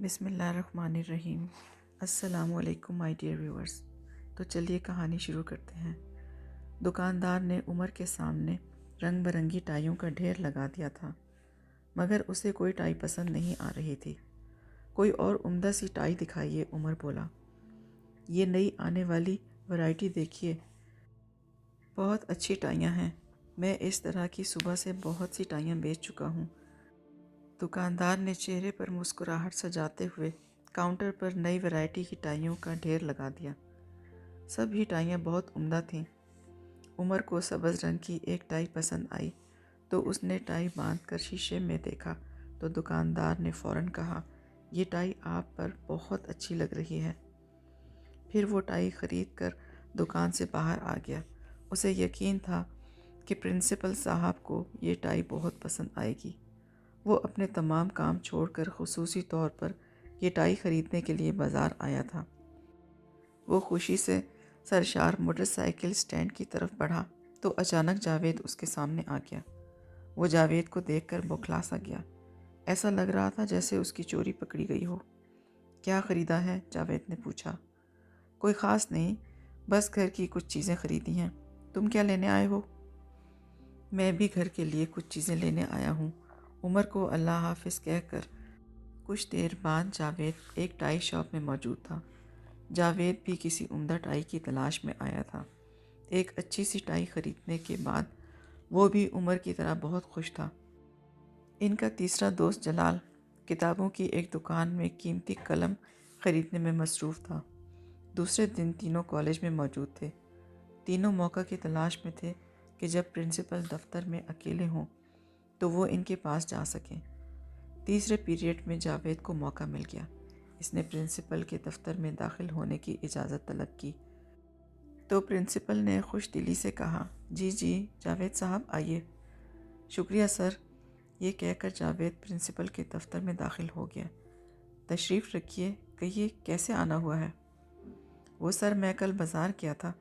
بسم اللہ الرحمن الرحیم۔ السلام علیکم مائی ڈیئر ویورز۔ تو چلیے کہانی شروع کرتے ہیں۔ دکاندار نے عمر کے سامنے رنگ برنگی ٹائیوں کا ڈھیر لگا دیا تھا، مگر اسے کوئی ٹائی پسند نہیں آ رہی تھی۔ کوئی اور عمدہ سی ٹائی دکھائیے، عمر بولا۔ یہ نئی آنے والی ورائٹی دیکھیے، بہت اچھی ٹائیاں ہیں۔ میں اس طرح کی صبح سے بہت سی ٹائیاں بیچ چکا ہوں۔ دکاندار نے چہرے پر مسکراہٹ سجاتے ہوئے کاؤنٹر پر نئی ورائٹی کی ٹائیوں کا ڈھیر لگا دیا۔ سب ہی ٹائیاں بہت عمدہ تھیں۔ عمر کو سبز رنگ کی ایک ٹائی پسند آئی تو اس نے ٹائی باندھ کر شیشے میں دیکھا تو دکاندار نے فوراً کہا، یہ ٹائی آپ پر بہت اچھی لگ رہی ہے۔ پھر وہ ٹائی خرید کر دکان سے باہر آ گیا۔ اسے یقین تھا کہ پرنسپل صاحب کو یہ ٹائی بہت پسند آئے گی۔ وہ اپنے تمام کام چھوڑ کر خصوصی طور پر یہ ٹائی خریدنے کے لیے بازار آیا تھا۔ وہ خوشی سے سرشار موٹر سائیکل سٹینڈ کی طرف بڑھا تو اچانک جاوید اس کے سامنے آ گیا۔ وہ جاوید کو دیکھ کر بوکھلا سا گیا۔ ایسا لگ رہا تھا جیسے اس کی چوری پکڑی گئی ہو۔ کیا خریدا ہے؟ جاوید نے پوچھا۔ کوئی خاص نہیں، بس گھر کی کچھ چیزیں خریدی ہیں۔ تم کیا لینے آئے ہو؟ میں بھی گھر کے لیے کچھ چیزیں لینے آیا ہوں۔ عمر کو اللہ حافظ کہہ کر کچھ دیر بعد جاوید ایک ٹائی شاپ میں موجود تھا۔ جاوید بھی کسی عمدہ ٹائی کی تلاش میں آیا تھا۔ ایک اچھی سی ٹائی خریدنے کے بعد وہ بھی عمر کی طرح بہت خوش تھا۔ ان کا تیسرا دوست جلال کتابوں کی ایک دکان میں قیمتی قلم خریدنے میں مصروف تھا۔ دوسرے دن تینوں کالج میں موجود تھے۔ تینوں موقع کی تلاش میں تھے کہ جب پرنسپل دفتر میں اکیلے ہوں تو وہ ان کے پاس جا سکیں۔ تیسرے پیریڈ میں جاوید کو موقع مل گیا۔ اس نے پرنسپل کے دفتر میں داخل ہونے کی اجازت طلب کی تو پرنسپل نے خوش دلی سے کہا، جی جاوید صاحب آئیے۔ شکریہ سر، یہ کہہ کر جاوید پرنسپل کے دفتر میں داخل ہو گیا۔ تشریف رکھیے، کہیے کیسے آنا ہوا ہے؟ وہ سر، میں کل بازار گیا تھا،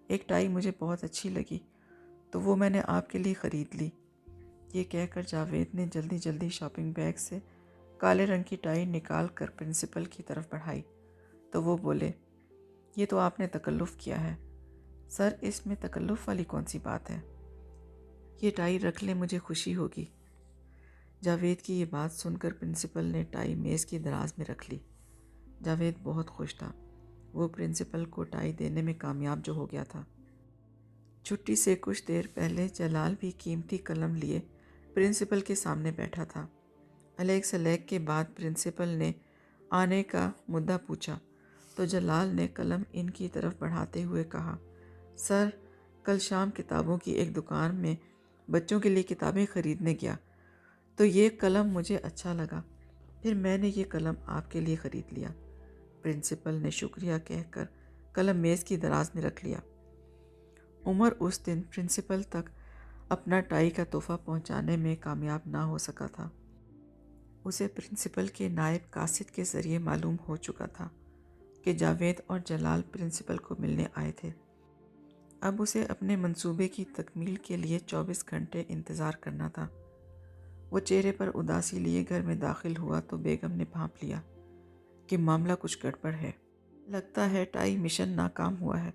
ایک ٹائی مجھے بہت اچھی لگی تو وہ میں نے آپ کے لیے خرید لی۔ یہ کہہ کر جاوید نے جلدی شاپنگ بیگ سے کالے رنگ کی ٹائی نکال کر پرنسپل کی طرف بڑھائی تو وہ بولے، یہ تو آپ نے تکلف کیا ہے۔ سر، اس میں تکلف والی کون سی بات ہے؟ یہ ٹائی رکھ لیں، مجھے خوشی ہوگی۔ جاوید کی یہ بات سن کر پرنسپل نے ٹائی میز کی دراز میں رکھ لی۔ جاوید بہت خوش تھا۔ وہ پرنسپل کو ٹائی دینے میں کامیاب جو ہو گیا تھا۔ چھٹی سے کچھ دیر پہلے جلال بھی قیمتی قلم لیے پرنسپل کے سامنے بیٹھا تھا۔ الیگ سلیگ کے بعد پرنسپل نے آنے کا مدعا پوچھا تو جلال نے قلم ان کی طرف بڑھاتے ہوئے کہا، سر، کل شام کتابوں کی ایک دکان میں بچوں کے لیے کتابیں خریدنے گیا تو یہ قلم مجھے اچھا لگا، پھر میں نے یہ قلم آپ کے لیے خرید لیا۔ پرنسپل نے شکریہ کہہ کر قلم میز کی دراز میں رکھ لیا۔ عمر اس دن پرنسپل تک اپنا ٹائی کا تحفہ پہنچانے میں کامیاب نہ ہو سکا تھا۔ اسے پرنسپل کے نائب قاصد کے ذریعے معلوم ہو چکا تھا کہ جاوید اور جلال پرنسپل کو ملنے آئے تھے۔ اب اسے اپنے منصوبے کی تکمیل کے لیے 24 گھنٹے انتظار کرنا تھا۔ وہ چہرے پر اداسی لیے گھر میں داخل ہوا تو بیگم نے بھانپ لیا کہ معاملہ کچھ گڑبڑ ہے۔ لگتا ہے ٹائی مشن ناکام ہوا ہے۔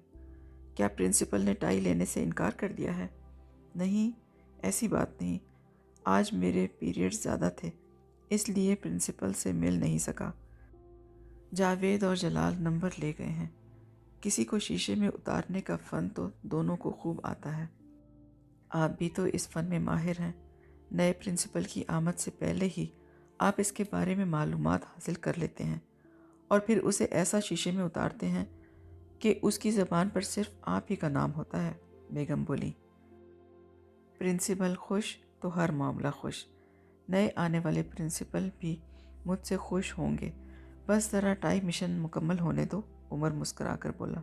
کیا پرنسپل نے ٹائی لینے سے انکار کر دیا ہے؟ نہیں، ایسی بات نہیں، آج میرے پیریڈ زیادہ تھے اس لیے پرنسپل سے مل نہیں سکا۔ جاوید اور جلال نمبر لے گئے ہیں۔ کسی کو شیشے میں اتارنے کا فن تو دونوں کو خوب آتا ہے۔ آپ بھی تو اس فن میں ماہر ہیں۔ نئے پرنسپل کی آمد سے پہلے ہی آپ اس کے بارے میں معلومات حاصل کر لیتے ہیں اور پھر اسے ایسا شیشے میں اتارتے ہیں کہ اس کی زبان پر صرف آپ ہی کا نام ہوتا ہے، بیگم بولی۔ پرنسپل خوش تو ہر معاملہ خوش۔ نئے آنے والے پرنسپل بھی مجھ سے خوش ہوں گے، بس ذرا ٹائی مشن مکمل ہونے دو، عمر مسکرا کر بولا۔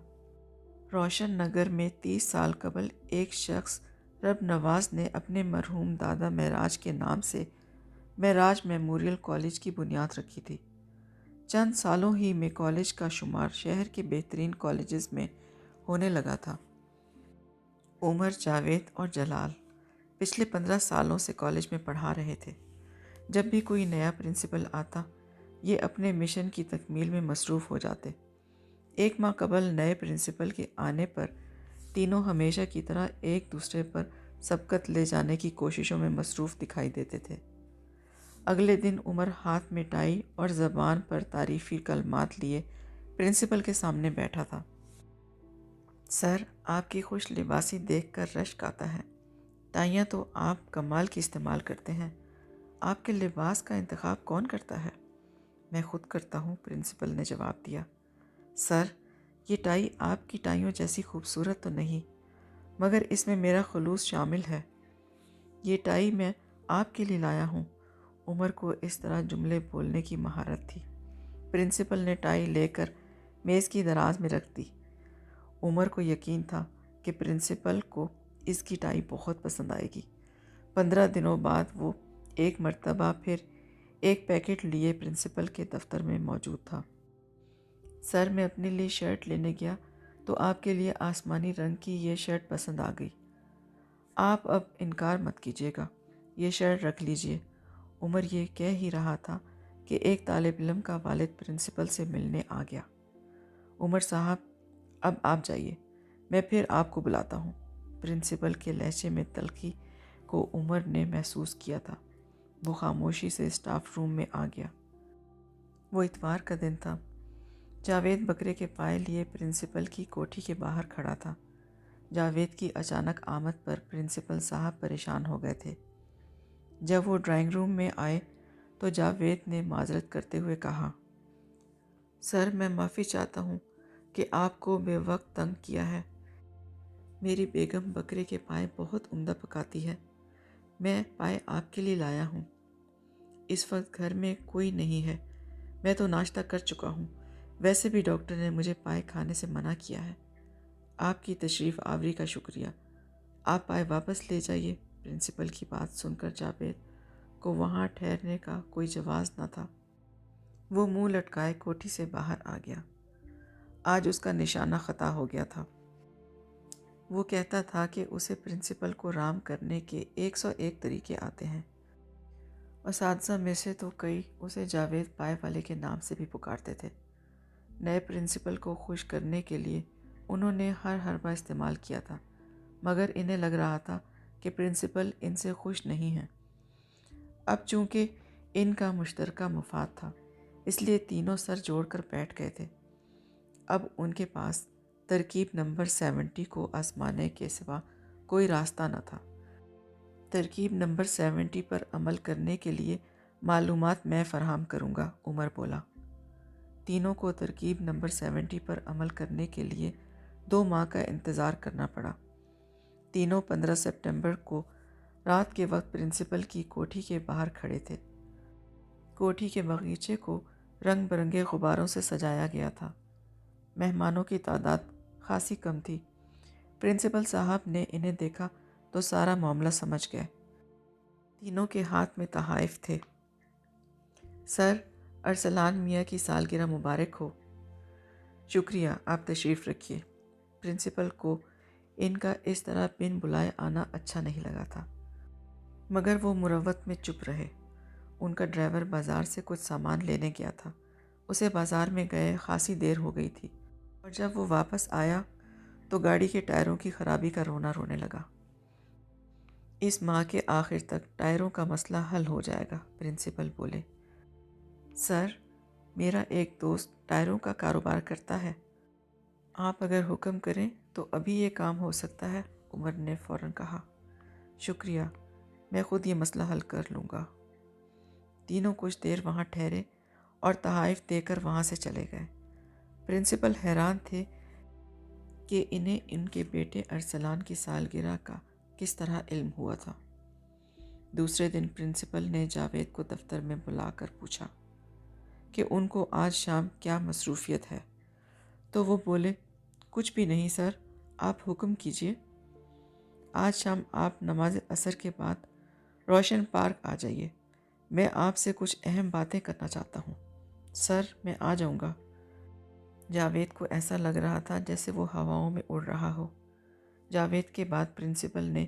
روشن نگر میں 30 سال قبل ایک شخص رب نواز نے اپنے مرحوم دادا معراج کے نام سے معراج میموریل کالج کی بنیاد رکھی تھی۔ چند سالوں ہی میں کالج کا شمار شہر کے بہترین کالجز میں ہونے لگا تھا۔ عمر، جاوید اور جلال پچھلے 15 سالوں سے کالج میں پڑھا رہے تھے۔ جب بھی کوئی نیا پرنسپل آتا یہ اپنے مشن کی تکمیل میں مصروف ہو جاتے۔ 1 ماہ قبل نئے پرنسپل کے آنے پر تینوں ہمیشہ کی طرح ایک دوسرے پر سبقت لے جانے کی کوششوں میں مصروف دکھائی دیتے تھے۔ اگلے دن عمر ہاتھ میں ٹائی اور زبان پر تعریفی کلمات لیے پرنسپل کے سامنے بیٹھا تھا۔ سر، آپ کی خوش لباسی دیکھ کر رشک آتا ہے۔ ٹائیاں تو آپ کمال کی استعمال کرتے ہیں۔ آپ کے لباس کا انتخاب کون کرتا ہے؟ میں خود کرتا ہوں، پرنسپل نے جواب دیا۔ سر، یہ ٹائی آپ کی ٹائیوں جیسی خوبصورت تو نہیں، مگر اس میں میرا خلوص شامل ہے۔ یہ ٹائی میں آپ کے لیے لایا ہوں۔ عمر کو اس طرح جملے بولنے کی مہارت تھی۔ پرنسپل نے ٹائی لے کر میز کی دراز میں رکھ دی۔ عمر کو یقین تھا کہ پرنسپل کو اس کی ٹائی بہت پسند آئے گی۔ 15 دنوں بعد وہ ایک مرتبہ پھر ایک پیکٹ لیے پرنسپل کے دفتر میں موجود تھا۔ سر، میں اپنے لیے شرٹ لینے گیا تو آپ کے لیے آسمانی رنگ کی یہ شرٹ پسند آ گئی۔ آپ اب انکار مت کیجیے گا، یہ شرٹ رکھ لیجیے۔ عمر یہ کہہ ہی رہا تھا کہ ایک طالب علم کا والد پرنسپل سے ملنے آ گیا۔ عمر صاحب، اب آپ جائیے، میں پھر آپ کو بلاتا ہوں۔ پرنسپل کے لہجے میں تلخی کو عمر نے محسوس کیا تھا۔ وہ خاموشی سے اسٹاف روم میں آ گیا۔ وہ اتوار کا دن تھا۔ جاوید بکرے کے پائے لیے پرنسپل کی کوٹھی کے باہر کھڑا تھا۔ جاوید کی اچانک آمد پر پرنسپل صاحب پریشان ہو گئے تھے۔ جب وہ ڈرائنگ روم میں آئے تو جاوید نے معذرت کرتے ہوئے کہا، سر، میں معافی چاہتا ہوں کہ آپ کو بے وقت تنگ کیا ہے۔ میری بیگم بکرے کے پائے بہت عمدہ پکاتی ہے۔ میں پائے آپ کے لیے لایا ہوں۔ اس وقت گھر میں کوئی نہیں ہے، میں تو ناشتہ کر چکا ہوں۔ ویسے بھی ڈاکٹر نے مجھے پائے کھانے سے منع کیا ہے۔ آپ کی تشریف آوری کا شکریہ۔ آپ پائے واپس لے جائیے۔ پرنسپل کی بات سن کر جاوید کو وہاں ٹھہرنے کا کوئی جواز نہ تھا۔ وہ منہ لٹکائے کوٹھی سے باہر آ گیا۔ آج اس کا نشانہ خطا ہو گیا تھا۔ وہ کہتا تھا کہ اسے پرنسپل کو رام کرنے کے 101 طریقے آتے ہیں۔ اساتذہ میں سے تو کئی اسے جاوید پائے والے کے نام سے بھی پکارتے تھے۔ نئے پرنسپل کو خوش کرنے کے لیے انہوں نے ہر حربہ استعمال کیا تھا، مگر انہیں لگ رہا تھا کہ پرنسپل ان سے خوش نہیں ہیں۔ اب چونکہ ان کا مشترکہ مفاد تھا، اس لیے تینوں سر جوڑ کر بیٹھ گئے تھے۔ اب ان کے پاس ترکیب نمبر 70 کو آزمانے کے سوا کوئی راستہ نہ تھا۔ ترکیب نمبر 70 پر عمل کرنے کے لیے معلومات میں فراہم کروں گا، عمر بولا۔ تینوں کو ترکیب نمبر 70 پر عمل کرنے کے لیے 2 ماہ کا انتظار کرنا پڑا۔ تینوں 15 سپٹمبر کو رات کے وقت پرنسپل کی کوٹھی کے باہر کھڑے تھے۔ کوٹھی کے باغیچے کو رنگ برنگے غباروں سے سجایا گیا تھا۔ مہمانوں کی تعداد خاصی کم تھی۔ پرنسپل صاحب نے انہیں دیکھا تو سارا معاملہ سمجھ گئے۔ تینوں کے ہاتھ میں تحائف تھے۔ سر، ارسلان میاں کی سالگرہ مبارک ہو۔ شکریہ، آپ تشریف رکھیے۔ پرنسپل کو ان کا اس طرح بن بلائے آنا اچھا نہیں لگا تھا، مگر وہ مروت میں چپ رہے۔ ان کا ڈرائیور بازار سے کچھ سامان لینے گیا تھا۔ اسے بازار میں گئے خاصی دیر ہو گئی تھی، اور جب وہ واپس آیا تو گاڑی کے ٹائروں کی خرابی کا رونا رونے لگا۔ اس ماہ کے آخر تک ٹائروں کا مسئلہ حل ہو جائے گا، پرنسپل بولے۔ سر، میرا ایک دوست ٹائروں کا کاروبار کرتا ہے۔ آپ اگر حکم کریں تو ابھی یہ کام ہو سکتا ہے، عمر نے فوراً کہا۔ شکریہ، میں خود یہ مسئلہ حل کر لوں گا۔ تینوں کچھ دیر وہاں ٹھہرے اور تحائف دے کر وہاں سے چلے گئے۔ پرنسپل حیران تھے کہ انہیں ان کے بیٹے ارسلان کی سالگرہ کا کس طرح علم ہوا تھا۔ دوسرے دن پرنسپل نے جاوید کو دفتر میں بلا کر پوچھا کہ ان کو آج شام کیا مصروفیت ہے، تو وہ بولے، کچھ بھی نہیں سر، آپ حکم کیجیے۔ آج شام آپ نماز عصر کے بعد روشن پارک آ جائیے، میں آپ سے کچھ اہم باتیں کرنا چاہتا ہوں۔ سر، میں آ جاؤں گا۔ جاوید کو ایسا لگ رہا تھا جیسے وہ ہواؤں میں اڑ رہا ہو۔ جاوید کے بعد پرنسپل نے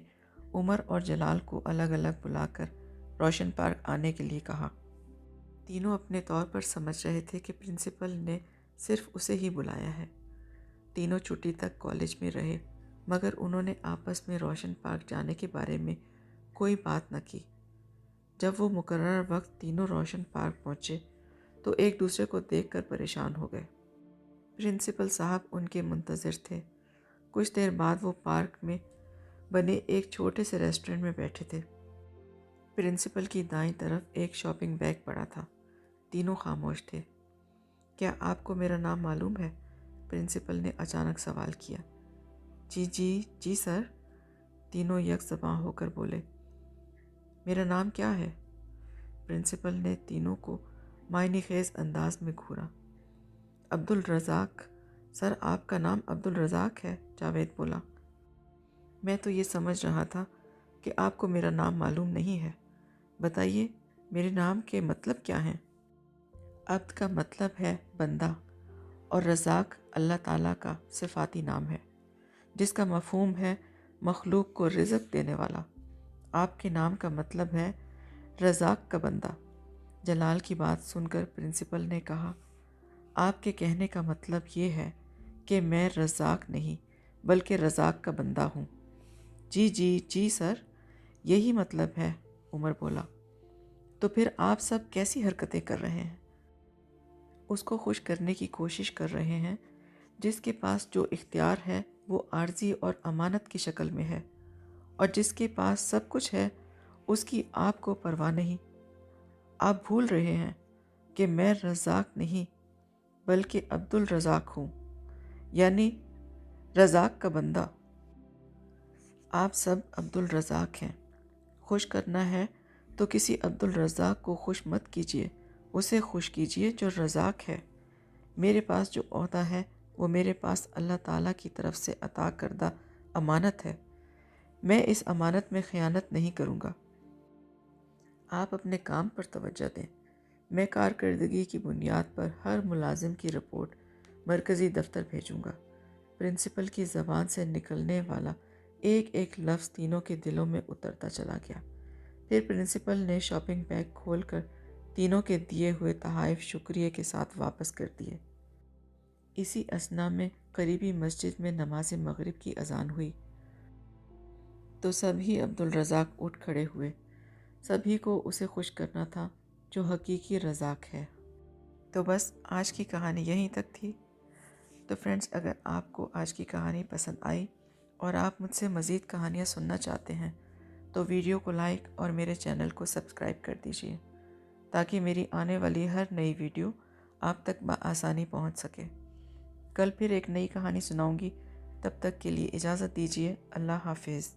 عمر اور جلال کو الگ الگ بلا کر روشن پارک آنے کے لیے کہا۔ تینوں اپنے طور پر سمجھ رہے تھے کہ پرنسپل نے صرف اسے ہی بلایا ہے۔ تینوں چھٹی تک کالج میں رہے، مگر انہوں نے آپس میں روشن پارک جانے کے بارے میں کوئی بات نہ کی۔ جب وہ مقررہ وقت تینوں روشن پارک پہنچے تو ایک دوسرے کو دیکھ کر پریشان ہو گئے۔ پرنسپل صاحب ان کے منتظر تھے۔ کچھ دیر بعد وہ پارک میں بنے ایک چھوٹے سے ریسٹورنٹ میں بیٹھے تھے۔ پرنسپل کی دائیں طرف ایک شاپنگ بیگ پڑا تھا۔ تینوں خاموش تھے۔ کیا آپ کو میرا نام معلوم ہے؟ پرنسپل نے اچانک سوال کیا۔ جی سر، تینوں یک زباں ہو کر بولے۔ میرا نام کیا ہے؟ پرنسپل نے تینوں کو معنی خیز انداز میں گھورا۔ عبدالرزاق۔ سر آپ کا نام عبدالرزاق ہے، جاوید بولا۔ میں تو یہ سمجھ رہا تھا کہ آپ کو میرا نام معلوم نہیں ہے۔ بتائیے میرے نام کے مطلب کیا ہیں؟ عبد کا مطلب ہے بندہ، اور رزاق اللہ تعالیٰ کا صفاتی نام ہے، جس کا مفہوم ہے مخلوق کو رزق دینے والا۔ آپ کے نام کا مطلب ہے رزاق کا بندہ۔ جلال کی بات سن کر پرنسپل نے کہا، آپ کے کہنے کا مطلب یہ ہے کہ میں رزاق نہیں بلکہ رزاق کا بندہ ہوں۔ جی سر، یہی مطلب ہے، عمر بولا۔ تو پھر آپ سب کیسی حرکتیں کر رہے ہیں؟ اس کو خوش کرنے کی کوشش کر رہے ہیں۔ جس کے پاس جو اختیار ہے وہ عارضی اور امانت کی شکل میں ہے، اور جس کے پاس سب کچھ ہے اس کی آپ کو پرواہ نہیں۔ آپ بھول رہے ہیں کہ میں رزاق نہیں بلکہ عبدالرزاق ہوں، یعنی رزاق کا بندہ۔ آپ سب عبدالرزاق ہیں۔ خوش کرنا ہے تو کسی عبدالرزاق کو خوش مت کیجیے، اسے خوش کیجیے جو رزاق ہے۔ میرے پاس جو عہدہ ہے وہ میرے پاس اللہ تعالیٰ کی طرف سے عطا کردہ امانت ہے۔ میں اس امانت میں خیانت نہیں کروں گا۔ آپ اپنے کام پر توجہ دیں۔ میں کارکردگی کی بنیاد پر ہر ملازم کی رپورٹ مرکزی دفتر بھیجوں گا۔ پرنسپل کی زبان سے نکلنے والا ایک ایک لفظ تینوں کے دلوں میں اترتا چلا گیا۔ پھر پرنسپل نے شاپنگ بیگ کھول کر تینوں کے دیے ہوئے تحائف شکریہ کے ساتھ واپس کر دیے۔ اسی اثنا میں قریبی مسجد میں نماز مغرب کی اذان ہوئی تو سبھی عبدالرزاق اٹھ کھڑے ہوئے۔ سبھی کو اسے خوش کرنا تھا جو حقیقی رزاق ہے۔ تو بس آج کی کہانی یہیں تک تھی۔ تو فرینڈز، اگر آپ کو آج کی کہانی پسند آئی اور آپ مجھ سے مزید کہانیاں سننا چاہتے ہیں تو ویڈیو کو لائک اور میرے چینل کو سبسکرائب کر دیجیے تاکہ میری آنے والی ہر نئی ویڈیو آپ تک بآسانی پہنچ سکے۔ کل پھر ایک نئی کہانی سناؤں گی، تب تک کے لیے اجازت دیجیے۔ اللہ حافظ۔